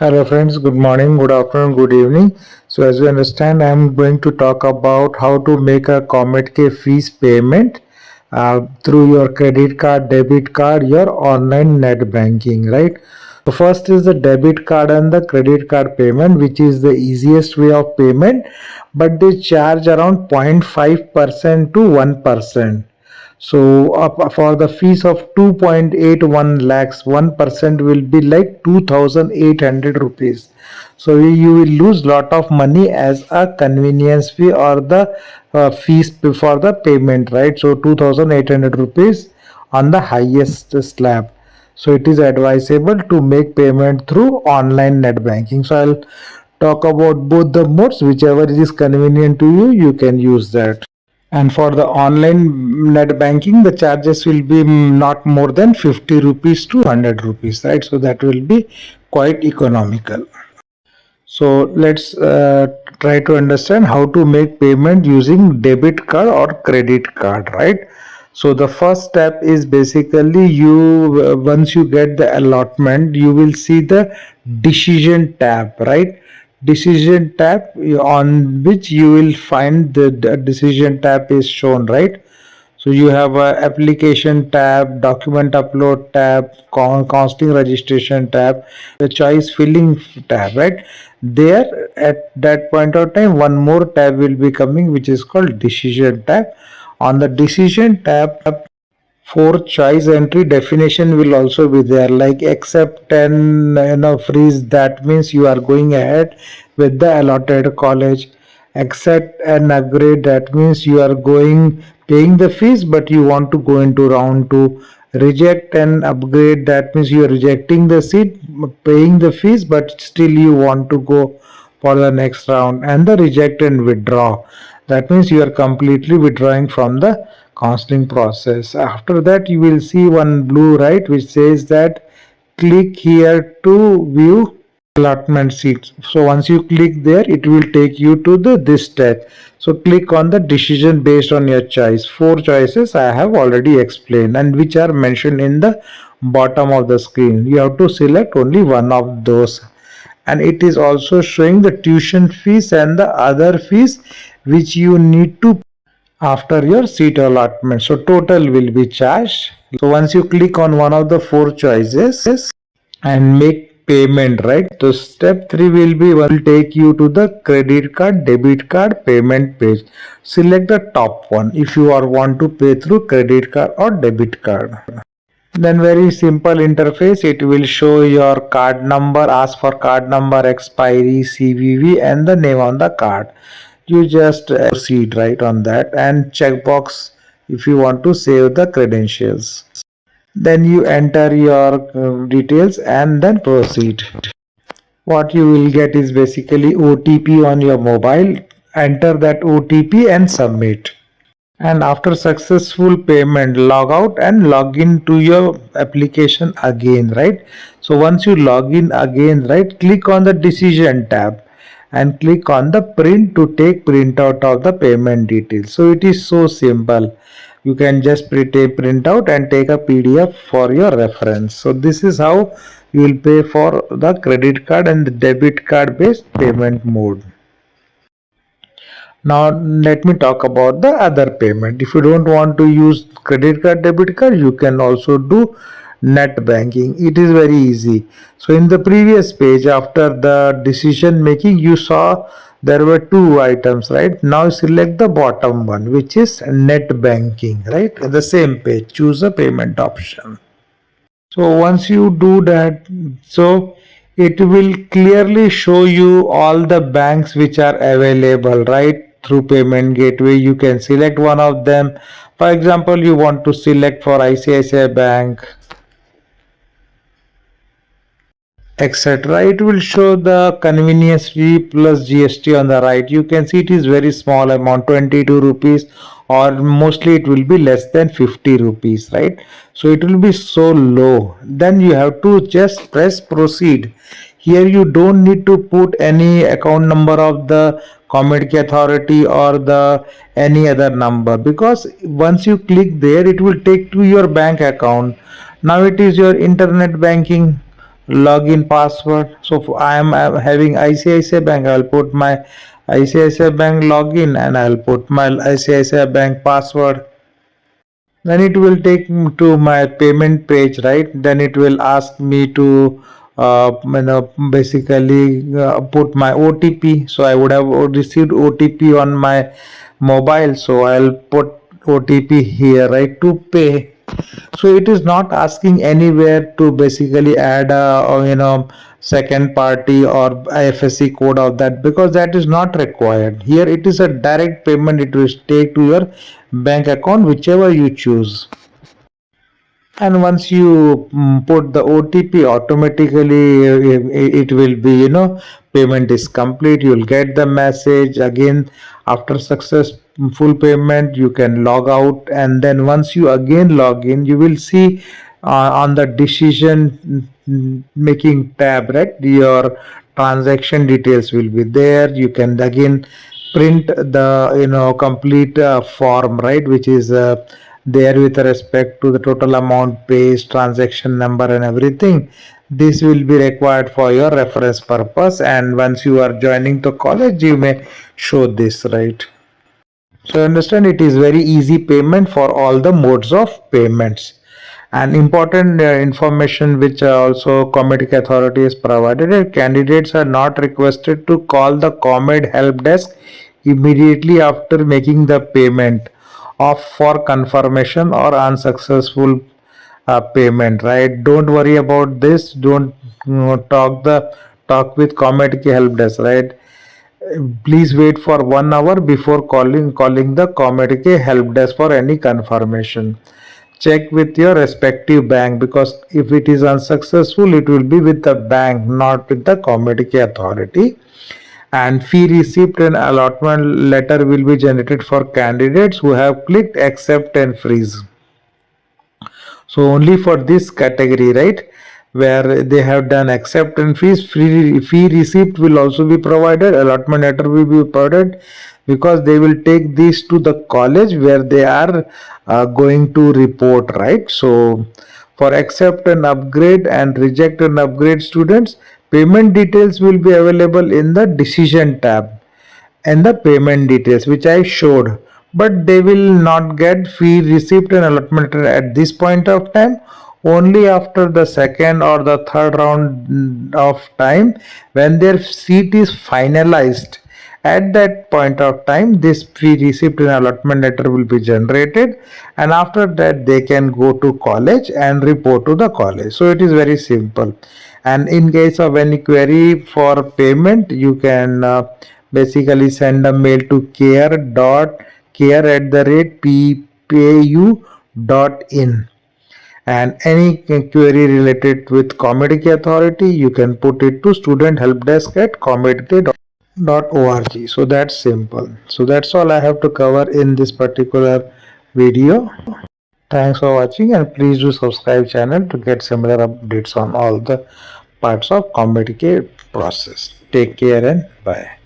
Hello friends, good morning, good afternoon, good evening. So as you understand, I am going to talk about how to make a Comedk fees payment through your credit card, debit card, your online net banking, right? So first is the debit card and the credit card payment, which is the easiest way of payment, but they charge around 0.5% to 1%. So for the fees of 2.81 lakhs, 1% will be like 2,800 rupees. So you will lose lot of money as a convenience fee or the fees for the payment, right? So 2,800 rupees on the highest slab. So it is advisable to make payment through online net banking. So I'll talk about both the modes, whichever is convenient to you, you can use that. And for the online net banking, the charges will be not more than 50 rupees to 100 rupees, right? So that will be quite economical. So let's try to understand how to make payment using debit card or credit card, right? So the first step is basically you once you get the allotment, you will see the decision tab, right? Decision tab on which you will find the decision tab is shown, right? So you have a application tab, document upload tab, counseling registration tab, the choice filling tab, right? There at that point of time, one more tab will be coming, which is called decision tab. On the decision tab, for choice entry definition will also be there, like accept and freeze. That means you are going ahead with the allotted college. Accept and upgrade, that means you are going paying the fees but you want to go into round 2. Reject and upgrade, that means you are rejecting the seat, paying the fees but still you want to go for the next round. And the reject and withdraw, that means you are completely withdrawing from the counseling process. After that you will see one blue, right, which says that click here to view allotment sheets. So once you click there, it will take you to the this tab. So click on the decision based on your choice. Four choices I have already explained and which are mentioned in the bottom of the screen. You have to select only one of those, and it is also showing the tuition fees and the other fees which you need to after your seat allotment. So total will be charged. So once you click on one of the four choices and make payment, right? So step 3 will take you to the credit card, debit card payment page. Select the top one if you are want to pay through credit card or debit card. Then very simple interface, it will show your card number, ask for card number, expiry, CVV and the name on the card. You just proceed right on that and checkbox if you want to save the credentials. Then you enter your details and then proceed. What you will get is basically OTP on your mobile. Enter that OTP and submit. And after successful payment, log out and log in to your application again, right? So once you log in again, right, click on the decision tab and click on the print to take printout of the payment details. So it is so simple. You can just print out and take a PDF for your reference. So this is how you will pay for the credit card and the debit card based payment mode. Now let me talk about the other payment. If you don't want to use credit card, debit card, you can also do net banking. It is very easy. So in the previous page, after the decision making, you saw there were two items, right? Now select the bottom one, which is net banking, right? In the same page, choose a payment option. So once you do that, so it will clearly show you all the banks which are available, right? Through payment gateway, you can select one of them. For example, you want to select for ICICI Bank, etc. It will show the convenience fee plus GST on the right. You can see it is very small amount, 22 rupees, or mostly it will be less than 50 rupees, right? So it will be so low. Then you have to just press proceed. Here you don't need to put any account number of the Comedk authority or the any other number, because once you click there, it will take to your bank account. Now it is your internet banking, login password. So I am having ICICI Bank, I will put my ICICI Bank login and I will put my ICICI Bank password. Then it will take me to my payment page, right? Then it will ask me to basically put my OTP. So I would have received OTP on my mobile, so I'll put OTP here, right, to pay. So it is not asking anywhere to basically add a second party or IFSC code of that, because that is not required. Here it is a direct payment, it will take to your bank account whichever you choose. And once you put the OTP, automatically it will be, payment is complete. You'll get the message again. After successful payment, you can log out, and then once you again log in, you will see on the decision making tab, right, your transaction details will be there. You can again print the complete form, right, which is there with respect to the total amount paid, transaction number and everything. This will be required for your reference purpose, and once you are joining the college you may show this, right? So understand, it is very easy payment for all the modes of payments. And important information which also Comedk authority has provided, candidates are not requested to call the Comed help desk immediately after making the payment of for confirmation or unsuccessful payment, right? Don't worry about this. Don't talk with Comedk help desk, right? Please wait for 1 hour before calling the Comedk help desk for any confirmation. Check with your respective bank, because if it is unsuccessful, it will be with the bank, not with the Comedk authority. And fee receipt and allotment letter will be generated for candidates who have clicked accept and freeze. So only for this category, right, where they have done acceptance fees, fee receipt will also be provided, allotment letter will be provided, because they will take this to the college where they are going to report, right? So for accept and upgrade and reject and upgrade students, payment details will be available in the decision tab and the payment details which I showed, but they will not get fee receipt and allotment at this point of time. Only after the second or the third round of time, when their seat is finalized, at that point of time this fee receipt and allotment letter will be generated, and after that they can go to college and report to the college. So it is very simple. And in case of any query for payment, you can basically send a mail to care@ppu.in. And any query related with Comedk authority, you can put it to student help desk at comedk.org. So that's simple. So that's all I have to cover in this particular video. Thanks for watching, and please do subscribe channel to get similar updates on all the parts of Comedk process. Take care and bye.